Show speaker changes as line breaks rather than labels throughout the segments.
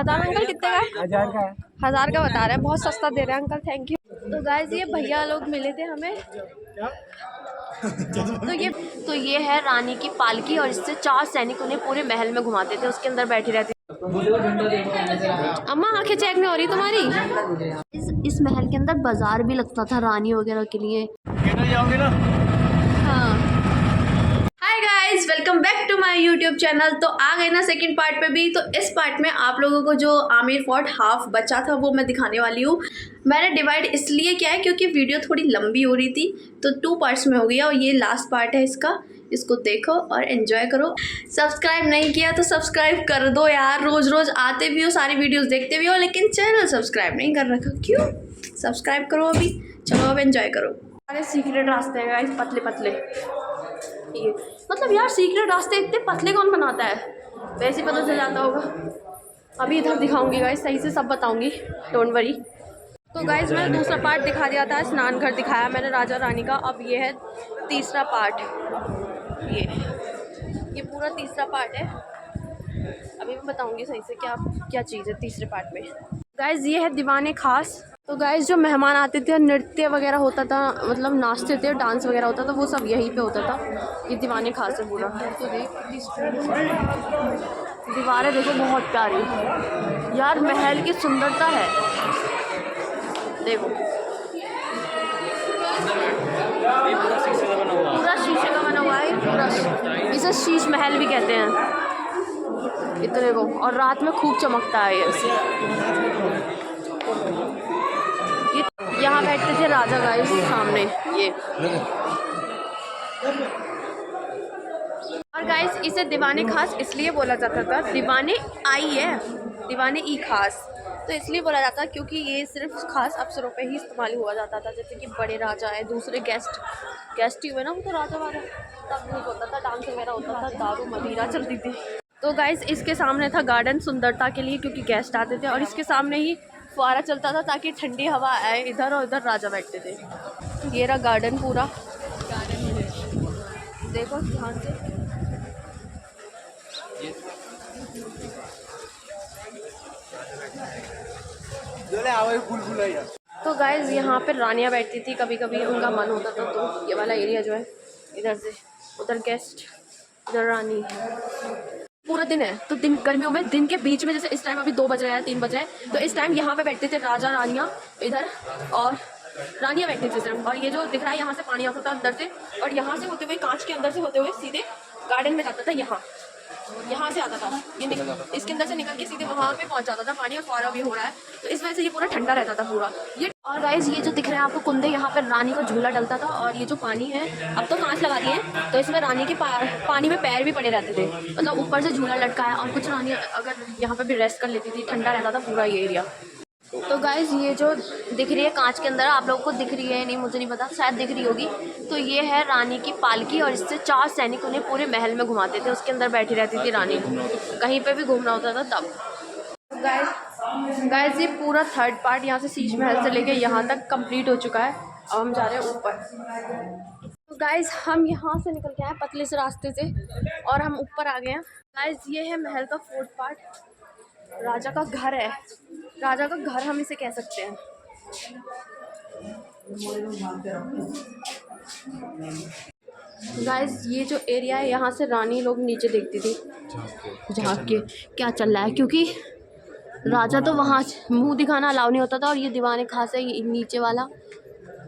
बता रहे अंकल कितने का?
1000 का है।
1000 का बता रहे हैं, बहुत सस्ता दे रहे हैं अंकल, थैंक यू। तो गाइस ये भैया लोग मिले थे हमें। तो ये है रानी की पालकी और इससे 4 सैनिक उन्हें पूरे महल में घुमाते थे, उसके अंदर बैठी रहती। अम्मा आंखें चेक नहीं हो रही तुम्हारी? इस महल के अंदर बाजार भी लगता था रानी वगैरह के लिए।
जाओगे ना?
हाँ। Hi guys, welcome back to my YouTube channel. तो आ गए ना सेकंड पार्ट पे भी। तो इस पार्ट में आप लोगों को जो आमिर फोर्ट हाफ बचा था वो मैं दिखाने वाली हूँ। मैंने डिवाइड इसलिए किया है क्योंकि वीडियो थोड़ी लंबी हो रही थी, तो 2 पार्ट्स में हो गया और ये लास्ट पार्ट है इसका। इसको देखो और एंजॉय करो। सब्सक्राइब नहीं किया तो सब्सक्राइब कर दो यार। रोज रोज आते भी हो, सारी वीडियोस देखते भी हो, लेकिन चैनल सब्सक्राइब नहीं कर रखा, क्यों? सब्सक्राइब करो अभी। चलो अब एंजॉय करो। सारे सीक्रेट रास्ते हैं गाइस, पतले पतले। ये मतलब यार सीक्रेट रास्ते इतने पतले कौन बनाता है? वैसे पता चल जाता होगा। अभी इधर दिखाऊंगी गाइस, सही से सब बताऊंगी, डोंट वरी। तो गाइस मैंने दूसरा पार्ट दिखा दिया था, स्नान घर दिखाया मैंने राजा रानी का। अब ये है तीसरा पार्ट। ये पूरा तीसरा पार्ट है। अभी मैं बताऊंगी सही से क्या क्या चीज़ है तीसरे पार्ट में। गाइस ये है दीवाने खास। तो गाइस जो मेहमान आते थे, नृत्य वगैरह होता था, मतलब नाचते थे, डांस वगैरह होता था, वो सब यहीं पे होता था। ये दीवाने खास है पूरा। तो दीवारें देखो बहुत प्यारी यार, महल की सुंदरता है। देखो पूरा शीशे का बना हुआ है पूरा। इसे शीश महल भी कहते हैं। इतने को और रात में खूब चमकता है ये यहाँ बैठते थे राजा गाइस सामने ये। और गाइस इसे दीवाने खास इसलिए बोला जाता था, दीवाने आई है, दीवाने ई खास तो इसलिए बोला जाता क्योंकि ये सिर्फ खास अवसरों पे ही इस्तेमाल हुआ जाता था। जैसे कि बड़े राजा है, दूसरे गेस्ट ही हुए ना, वो तो राजा वाला तब नहीं होता था, डांस वगैरह होता था, दारू मदिरा चलती थी। तो गाइस इसके सामने था गार्डन सुंदरता के लिए, क्योंकि गेस्ट आते थे, और इसके सामने ही फुहारा चलता था ताकि ठंडी हवा आए। इधर और इधर राजा बैठते थे। ये रहा गार्डन पूरा, देखो ध्यान से। तो गाइज यहाँ पे रानियाँ बैठती थी, कभी कभी उनका मन होता था तो ये वाला एरिया जो है, इधर से उधर गेस्ट, इधर रानी। पूरा दिन है तो दिन गर्मियों में दिन के बीच में, जैसे इस टाइम अभी 2 बज रहे हैं, 3 बज रहे हैं, तो इस टाइम यहाँ पे बैठते थे राजा रानियाँ इधर, और रानियाँ बैठती थी सिर्फ। और ये जो दिख रहा है यहाँ से पानी आता था अंदर से, और यहाँ से होते हुए कांच के अंदर से होते हुए सीधे गार्डन में जाता था। यहाँ से आता था ये, इसके अंदर से निकल के सीधे वहाँ पे पहुँच जाता था पानी, और फुहारा भी हो रहा है तो इस वजह से ये पूरा ठंडा रहता था पूरा ये। और गाइस ये जो दिख रहे हैं आपको कुंदे, यहाँ पर रानी का झूला डलता था। और ये जो पानी है अब तो कांच लगा दिए हैं, तो इसमें रानी के पानी में पैर भी पड़े रहते थे, मतलब ऊपर से झूला लटका है। और कुछ रानी अगर यहाँ पर भी रेस्ट कर लेती थी, ठंडा रहता था पूरा ये एरिया। तो गाइस ये जो दिख रही है कांच के अंदर, आप लोगों को दिख रही है नहीं, मुझे नहीं पता, शायद दिख रही होगी। तो ये है रानी की पालकी और इससे 4 सैनिक उन्हें पूरे महल में घुमाते थे, उसके अंदर बैठी रहती थी रानी। कहीं पे भी घूमना होता था तब। गाइस ये पूरा 3rd पार्ट यहाँ से शीश महल से लेके यहाँ तक कंप्लीट हो चुका है। अब हम जा रहे हैं ऊपर। तो गाइस हम यहाँ से निकल के आए पतले से रास्ते से और हम ऊपर आ गए हैं। गाइस ये है महल का 4th पार्ट, राजा का घर है, राजा का घर हम इसे कह सकते हैं। गाइस ये जो एरिया है यहाँ से रानी लोग नीचे देखती थी झाँक के क्या चल रहा है, क्योंकि राजा तो वहाँ मुंह दिखाना अलाउ नहीं होता था। और ये दीवाने खास है, ये नीचे वाला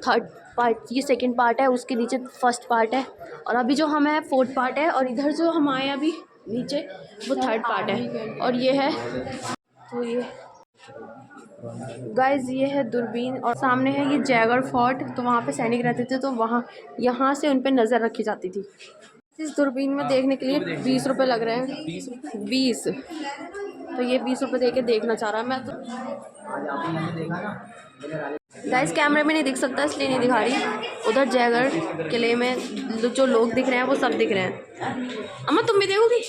3rd पार्ट, ये 2nd पार्ट है, उसके नीचे 1st पार्ट है, और अभी जो हम है 4th पार्ट है, और इधर जो हम आए अभी नीचे वो 3rd पार्ट है। और ये है, तो ये गाइस ये है दूरबीन, और सामने है ये जयगढ़ फोर्ट। तो वहाँ पे सैनिक रहते थे, तो वहाँ यहाँ से उन पे नज़र रखी जाती थी। इस दूरबीन में देखने के लिए 20 रुपये लग रहे हैं, 20। तो ये 20 रुपये दे के देखना चाह रहा मैं तो। गाइस कैमरे में नहीं दिख सकता इसलिए नहीं दिखा रही। उधर जयगढ़ किले में जो लोग दिख रहे हैं वो सब दिख रहे हैं। अम्मा तुम भी देखोगी?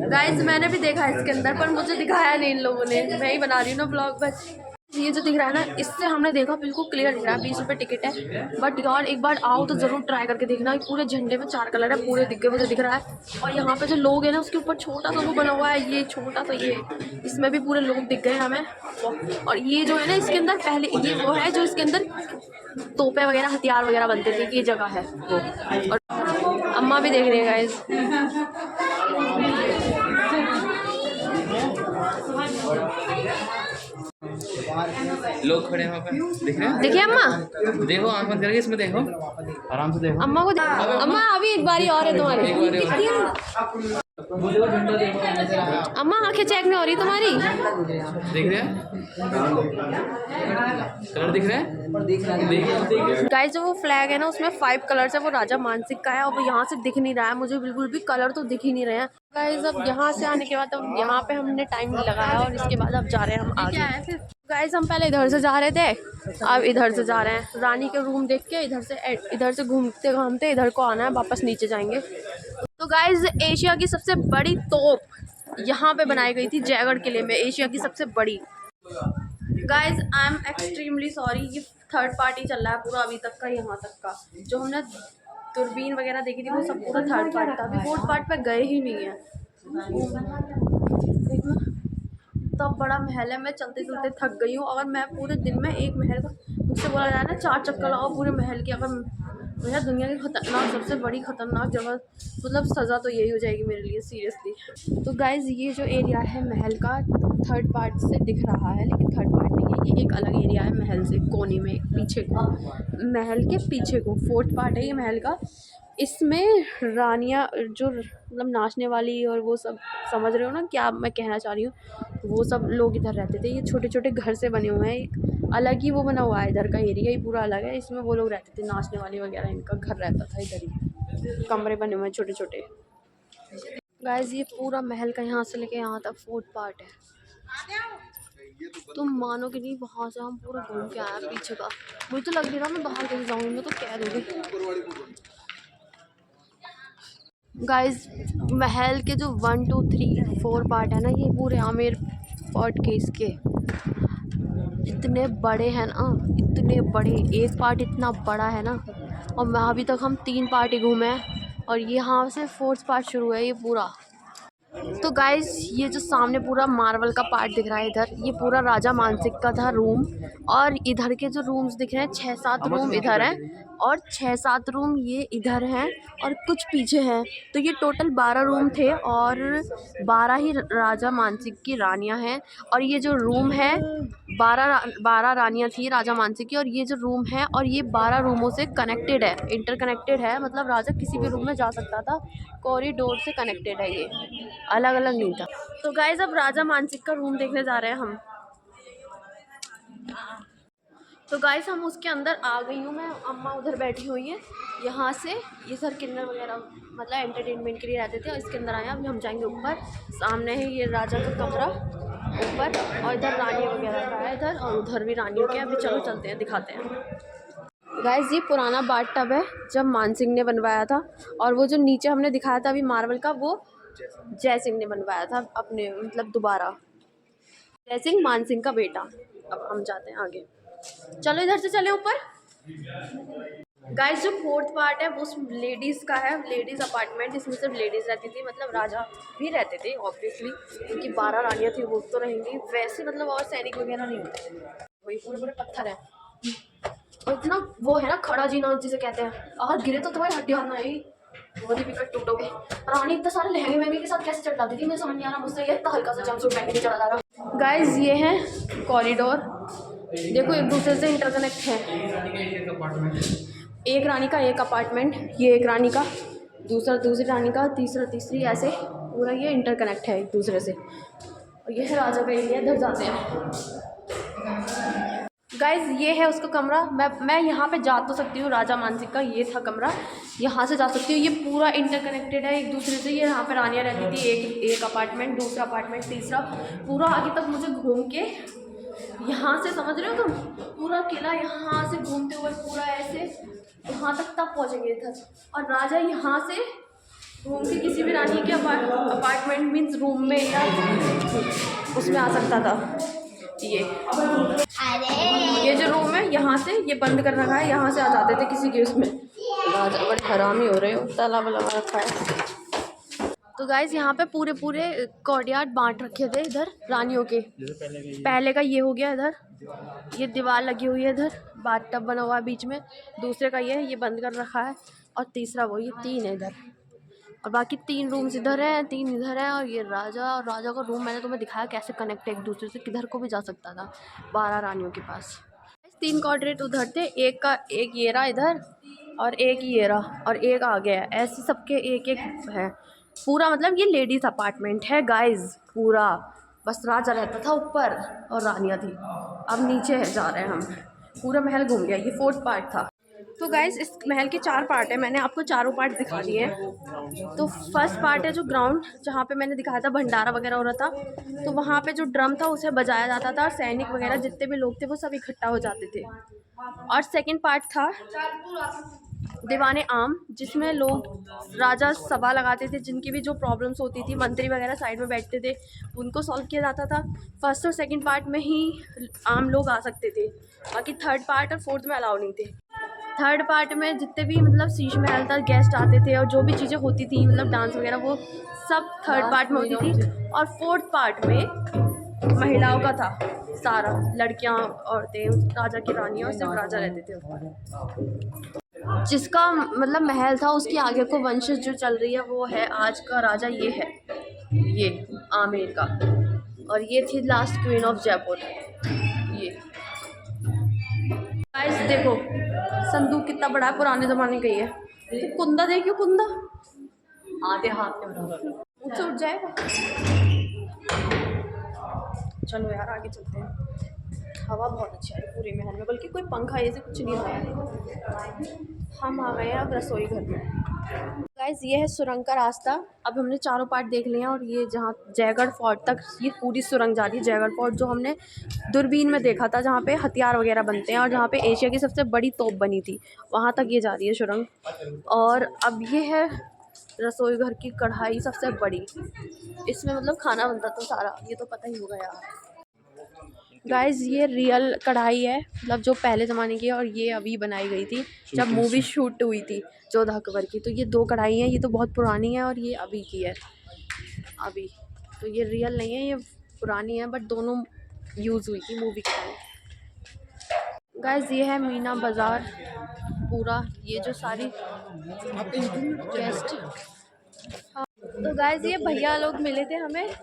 गाइस मैंने भी देखा इसके अंदर, पर मुझे दिखाया नहीं इन लोगों ने, मैं ही बना रही हूँ ना ब्लॉग बस। ये जो दिख रहा है ना, इससे हमने देखा बिल्कुल क्लियर दिख रहा है, 20 रुपये टिकट है। बट यार एक बार आओ तो ज़रूर ट्राई करके देखना। पूरे झंडे में 4 कलर है, पूरे दिख गए मुझे दिख रहा है। और यहाँ पे जो लोग हैं ना, उसके ऊपर छोटा सा वो बना हुआ है, ये छोटा सा ये, इसमें भी पूरे लोग दिख गए हमें। और ये जो है ना, इसके अंदर पहले ये वो है जो इसके अंदर तोपे वगैरह हथियार वगैरह बनते थे, ये जगह है वो। और अम्मा भी देख रही है गाइस।
लोग खड़े हैं वहाँ पे, दिख रहे हैं?
देखिए अम्मा,
देखो आंख बंद करके, इसमें देखो, आराम से देखो।
अम्मा को अम्मा अभी एक बारी और है तुम्हारी। अम्मा आंखें चेक नहीं हो रही तुम्हारी।
दिख रहे हैं? कलर दिख रहे हैं?
गाइस जो वो फ्लैग है ना, उसमें 5 कलर्स है, वो राजा मानसिक का है। और वो यहाँ से दिख नहीं रहा है मुझे बिल्कुल भी, कलर तो दिख ही नहीं रहे हैं गाइस। अब यहाँ से आने के बाद अब यहाँ पे हमने टाइम लगाया और इसके बाद अब जा रहे हैं हम आगे। गाइस हम पहले इधर से जा रहे थे, अब इधर से जा रहे हैं। रानी के रूम देख के इधर से घूमते घूमते इधर को आना है, वापस नीचे जाएंगे। तो गाइस एशिया की सबसे बड़ी तोप यहाँ पे बनाई गई थी जयगढ़ किले में, एशिया की सबसे बड़ी। Guys I am extremely sorry, ये थर्ड पार्टी चल रहा है पूरा अभी तक का, यहाँ तक का जो हमने दूरबीन वगैरह देखी थी वो सब पूरा थर्ड पार्ट था। अभी फोर्थ पार्ट पे गए ही नहीं है। देखो तब बड़ा महल है, मैं चलते चलते थक गई हूँ। अगर मैं पूरे दिन में एक महल का, मुझसे बोला जा रहा है ना 4 चक्कर लगाओ पूरे महल की, अगर भैया दुनिया की खतरनाक सबसे बड़ी खतरनाक जगह, मतलब सज़ा तो यही हो जाएगी मेरे लिए सीरियसली। तो गाइज़ ये जो एरिया है महल का, थर्ड पार्ट से दिख रहा है लेकिन थर्ड पार्ट नहीं है, ये एक अलग एरिया है महल से, कोने में पीछे को, महल के पीछे को फोर्थ पार्ट है ये महल का। इसमें रानियाँ जो मतलब नाचने वाली और वो सब, समझ रहे हो ना क्या मैं कहना चाह रही हूँ, वो सब लोग इधर रहते थे। ये छोटे छोटे घर से बने हुए हैं, एक अलग ही वो बना हुआ है, इधर का एरिया ही पूरा अलग है। इसमें वो लोग रहते थे, नाचने वाली वगैरह, इनका घर रहता था इधर ही, कमरे बने हुए हैं छोटे छोटे। गाइस ये पूरा महल का यहाँ से लेके यहाँ तक फोर्थ पार्ट है। तुम मानोगे नहीं, वहाँ से हम पूरा घूम के आया पीछे का। मुझे तो लग रही था मैं बाहर कहीं जाऊँगी, मैं तो कह दूँगी। गाइस महल के जो 1 2 3 4 पार्ट है ना, ये पूरे आमेर फोर्ट के इसके इतने बड़े हैं ना, इतने बड़े, एक पार्ट इतना बड़ा है ना। और मैं अभी तक हम 3 पार्ट ही घूमे हैं और यहाँ से 4th पार्ट शुरू है ये पूरा। तो गाइस ये जो सामने पूरा मार्बल का पार्ट दिख रहा है इधर, ये पूरा राजा मानसिक का था रूम। और इधर के जो रूम्स दिख रहे हैं 6-7 रूम इधर हैं और 6-7 रूम ये इधर हैं और कुछ पीछे हैं। तो ये टोटल 12 रूम थे और 12 ही राजा मानसिक की रानियां हैं। और ये जो रूम है 12 रानियां थी राजा मानसिक की, और ये जो रूम है और ये 12 रूमों से कनेक्टेड है, इंटरकनेक्टेड है, मतलब राजा किसी भी रूम में जा सकता था, कॉरिडोर से कनेक्टेड है, ये अलग अलग नहीं था। तो गाइस अब राजा मानसिक का रूम देखने जा रहे हैं हम। तो गाइस हम उसके अंदर आ गई हूँ मैं, अम्मा उधर बैठी हुई है। यहाँ से ये सर किन्नर वगैरह मतलब एंटरटेनमेंट के लिए रहते थे और इसके अंदर आए। अभी हम जाएंगे ऊपर, सामने है ये राजा का कमरा ऊपर, और इधर रानी वगैरह का है इधर, और उधर भी रानी के। अभी चलो चलते हैं, दिखाते हैं। गाइस ये पुराना बाथ टब है जब मान सिंह ने बनवाया था, और वो जो नीचे हमने दिखाया था अभी मार्बल का, वो जय सिंह ने बनवाया था अपने, मतलब दोबारा। जय सिंह मान सिंह का बेटा। अब हम जाते हैं आगे, चलो इधर से चले ऊपर। गाइस जो 4th पार्ट है वो लेडीज़ का है, लेडीज़ अपार्टमेंट, जिसमें सिर्फ लेडीज़ रहती थी, मतलब राजा भी रहते थे ऑब्वियसली, क्योंकि 12 रानियाँ थी, वो तो रहेंगी वैसे, मतलब और सैनिक वगैरह नहीं होते, वही पूरे पूरे पत्थर है। और इतना वो है ना खड़ा जीना जिसे कहते हैं, अगर गिरे तो तुम्हारी हड्डियाँ ना आएगी, बहुत ही विकट टूटोगे। रानी इतने सारे लहंगे महंगे के साथ कैसे चढ़ जाती थी, मैं समझ नहीं आ रहा, मुझसे ये इतना हल्का सा जंपसूट पहन के चढ़ा जा रहा। गाइस ये है कॉरिडोर, देखो एक दूसरे से इंटरकनेक्ट है। एक रानी का एक अपार्टमेंट, ये एक रानी का, दूसरी रानी का, तीसरी, ऐसे पूरा ये इंटरकनेक्ट है एक दूसरे से। और ये है राजा का एरिया, इधर जाते हैं। गाइज ये है उसका कमरा। मैं यहाँ पे जा तो सकती हूँ, राजा मानसिक का ये था कमरा, यहाँ से जा सकती हूँ। ये पूरा इंटरकनेक्टेड है एक दूसरे से। ये यहाँ पे रानियाँ रहती थी, एक अपार्टमेंट, दूसरा अपार्टमेंट, तीसरा, पूरा आगे तक मुझे घूम के यहाँ से, समझ रहे हो तुम, पूरा किला यहाँ से घूमते हुए पूरा ऐसे यहाँ तक पहुँचेंगे था। और राजा यहाँ से घूम के किसी भी रानी के अपार्टमेंट मीन्स रूम में या उसमें आ सकता था। ये जो रूम है यहाँ से ये बंद कर रखा है, यहाँ से आ जाते थे किसी केस में। राजा बड़े हरामी हो रहे हो, ताला वाला रखा है। तो गाइज यहाँ पे पूरे कोर्टयार्ड बांट रखे थे इधर रानियों के। पहले का ये हो गया इधर, ये दीवार लगी हुई है इधर, बाथटब बना हुआ है बीच में। दूसरे का ये बंद कर रखा है। और तीसरा वो, ये 3 है इधर। और बाकी 3 रूम्स इधर हैं, 3 इधर हैं। और ये राजा और राजा का रूम मैंने तुम्हें दिखाया कैसे कनेक्ट है एक दूसरे से, किधर को भी जा सकता था 12 रानियों के पास। 3 क्वाड्रेंट उधर थे, एक ये रहा इधर और एक ये रहा और एक आ गया। ऐसे सबके एक है पूरा। मतलब ये लेडीज़ अपार्टमेंट है गाइज पूरा। बस राजा रहता था ऊपर और रानियाँ थी। अब नीचे जा रहे हैं हम, पूरा महल घूम गया। ये 4th पार्ट था। तो गाइज इस महल के 4 पार्ट है, मैंने आपको चारों पार्ट दिखा दिए हैं। तो फर्स्ट पार्ट है जो ग्राउंड, जहाँ पे मैंने दिखाया था भंडारा वगैरह हो रहा था। तो वहाँ पे जो ड्रम था उसे बजाया जाता था और सैनिक वगैरह जितने भी लोग थे वो सब इकट्ठा हो जाते थे। और सेकंड पार्ट था दीवाने आम, जिसमें लोग राजा सभा लगाते थे, जिनकी भी जो प्रॉब्लम्स होती थी, मंत्री वगैरह साइड में बैठते थे, उनको सॉल्व किया जाता था। फर्स्ट और सेकंड पार्ट में ही आम लोग आ सकते थे, बाकी थर्ड पार्ट और फोर्थ में अलाउ नहीं थे। थर्ड पार्ट में जितने भी मतलब शीश महल तक गेस्ट आते थे और जो भी चीज़ें होती थी मतलब डांस वगैरह, वो सब थर्ड पार्ट में होती थी। और फोर्थ पार्ट में महिलाओं का था सारा, लड़कियां, औरतें, राजा की रानियाँ और सिर्फ राजा रहते थे। जिसका मतलब महल था उसके आगे को वंशज जो चल रही है वो है आज का राजा, ये है ये आमेर का। और ये थी लास्ट क्वीन ऑफ जयपुर। ये गाइस देखो संदूक कितना बड़ा है, पुराने ज़माने का ही है। तो कुंदा देखियो, कुंदा आधे हाथ में ऊँच उठ जाएगा। चलो यार आगे चलते हैं। हवा बहुत अच्छी है पूरे महल में, बल्कि कोई पंखा ऐसे कुछ नहीं है। हम आ गए हैं अब रसोई घर में। गाइस ये है सुरंग का रास्ता। अब हमने चारों पार्ट देख लिए हैं। और ये जहाँ जयगढ़ फोर्ट तक ये पूरी सुरंग जा रही है। जयगढ़ फोर्ट जो हमने दूरबीन में देखा था, जहाँ पे हथियार वगैरह बनते हैं और जहाँ पे एशिया की सबसे बड़ी तोप बनी थी, वहाँ तक ये जा रही है सुरंग। और अब ये है रसोई घर की कढ़ाई सबसे बड़ी, इसमें मतलब खाना बनता था सारा, ये तो पता ही होगा यार। गाइज़ ये रियल कढ़ाई है, मतलब जो पहले ज़माने की है। और ये अभी बनाई गई थी जब मूवी शूट हुई थी जोधा अकबर की। तो ये 2 कढ़ाई हैं, ये तो बहुत पुरानी है और ये अभी की है। अभी तो ये रियल नहीं है, ये पुरानी है, बट दोनों यूज़ हुई थी मूवी के टाइम। गाइज़ ये है मीना बाज़ार पूरा, ये जो सारी गेस्ट। तो गाइज़ ये भैया लोग मिले थे हमें।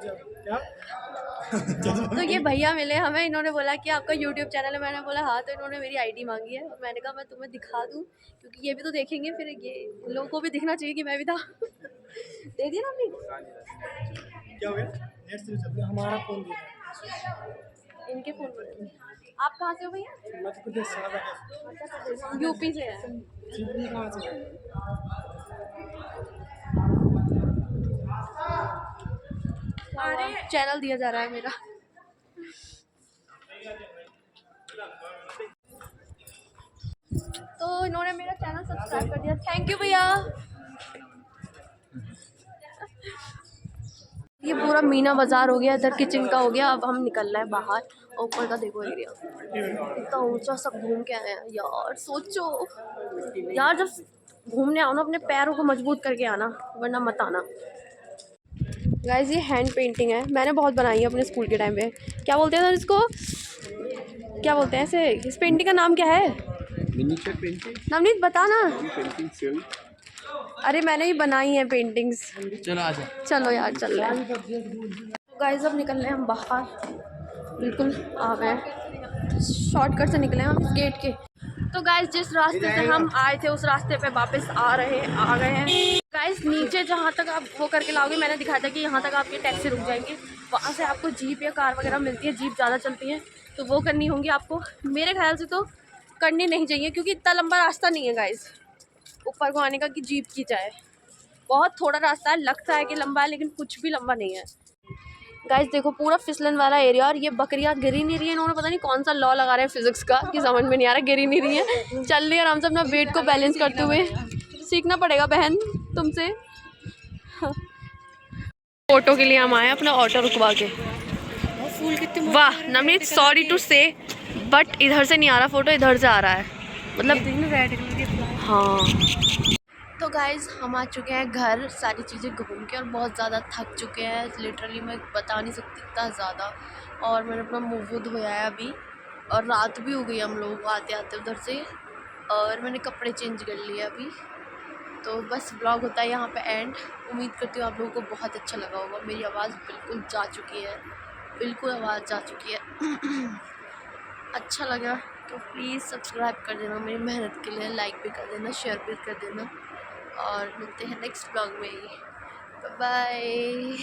तो ये भैया मिले हमें, इन्होंने बोला कि आपका YouTube चैनल है। मैंने बोला हाँ। तो इन्होंने मेरी आईडी मांगी है और मैंने कहा मैं तुम्हें दिखा दूँ, क्योंकि ये भी तो देखेंगे, फिर ये लोगों को भी दिखना चाहिए कि मैं भी था। दे दिया ना अपनी, क्या हो गया? हमारा फोन इनके फोन पर। आप कहाँ से हो भैया? मध्य प्रदेश से। यूपी से है। चैनल दिया जा रहा है मेरा। तो इन्होंने मेरा चैनल सब्सक्राइब कर दिया, थैंक यू भैया। ये पूरा मीना बाजार हो गया, इधर किचन का हो गया। अब हम निकल रहे हैं बाहर। ऊपर का देखो एरिया इतना ऊंचा, सब घूम के आए हैं यार। सोचो यार, जब घूमने आओ ना अपने पैरों को मजबूत करके आना, वरना मत आना। गाइस ये हैंड पेंटिंग है, मैंने बहुत बनाई है अपने स्कूल के टाइम पे। क्या बोलते हैं इसको, क्या बोलते हैं ऐसे? इस पेंटिंग का नाम क्या है? Miniature painting. नवनीत बता ना। पेंटिंग। अरे मैंने ही बनाई है पेंटिंग्स।
चलो आजा।
चलो यार चल रहे हैं। गाइस अब निकल रहे हैं हम बाहर, बिल्कुल आ गए, शॉर्टकट से निकले हम इस गेट के। तो गाइस जिस रास्ते से हम आए थे उस रास्ते पे वापस आ गए हैं। गाइस नीचे जहाँ तक आप वो करके लाओगे, मैंने दिखाया था कि यहाँ तक आपकी टैक्सी रुक जाएंगी, वहाँ से आपको जीप या कार वगैरह मिलती है। जीप ज़्यादा चलती है तो वो करनी होंगी आपको। मेरे ख्याल से तो करनी नहीं चाहिए, क्योंकि इतना लंबा रास्ता नहीं है गाइस ऊपर को आने का कि जीप की जाए। बहुत थोड़ा रास्ता है, लगता है कि लंबा है लेकिन कुछ भी लंबा नहीं है। गाइस देखो पूरा फिसलन वाला एरिया। और ये बकरियाँ गिरी नहीं रही है, इन्होंने पता नहीं कौन सा लॉ लगा रहे हैं फिजिक्स का कि समझ में नहीं आ रहा। गिरी नहीं रही है, चल रही है आराम से अपना वेट को बैलेंस करते हुए। सीखना पड़ेगा बहन तुमसे। फोटो के लिए हम आए अपना ऑटो रुकवा के। फूल कितने
वाह नवनीत, सॉरी टू से बट इधर से नहीं आ रहा फोटो, इधर से आ रहा है, मतलब
रेड कलर के फ्लावर।
हाँ।
तो गाइज़ हम आ चुके हैं घर, सारी चीज़ें घूम के, और बहुत ज़्यादा थक चुके हैं लिटरली, मैं बता नहीं सकती इतना ज़्यादा। और मैंने अपना मुँह वूह धोया है अभी, और रात भी हो गई हम लोगों को आते आते उधर से, और मैंने कपड़े चेंज कर लिए अभी। तो बस ब्लॉग होता है यहाँ पे एंड। उम्मीद करती हूँ आप लोगों को बहुत अच्छा लगा होगा। मेरी आवाज़ बिल्कुल जा चुकी है, बिल्कुल आवाज़ जा चुकी है। अच्छा लगा तो प्लीज़ सब्सक्राइब कर देना मेरी मेहनत के लिए, लाइक भी कर देना, शेयर भी कर देना, और मिलते हैं नेक्स्ट ब्लॉग में। Bye bye.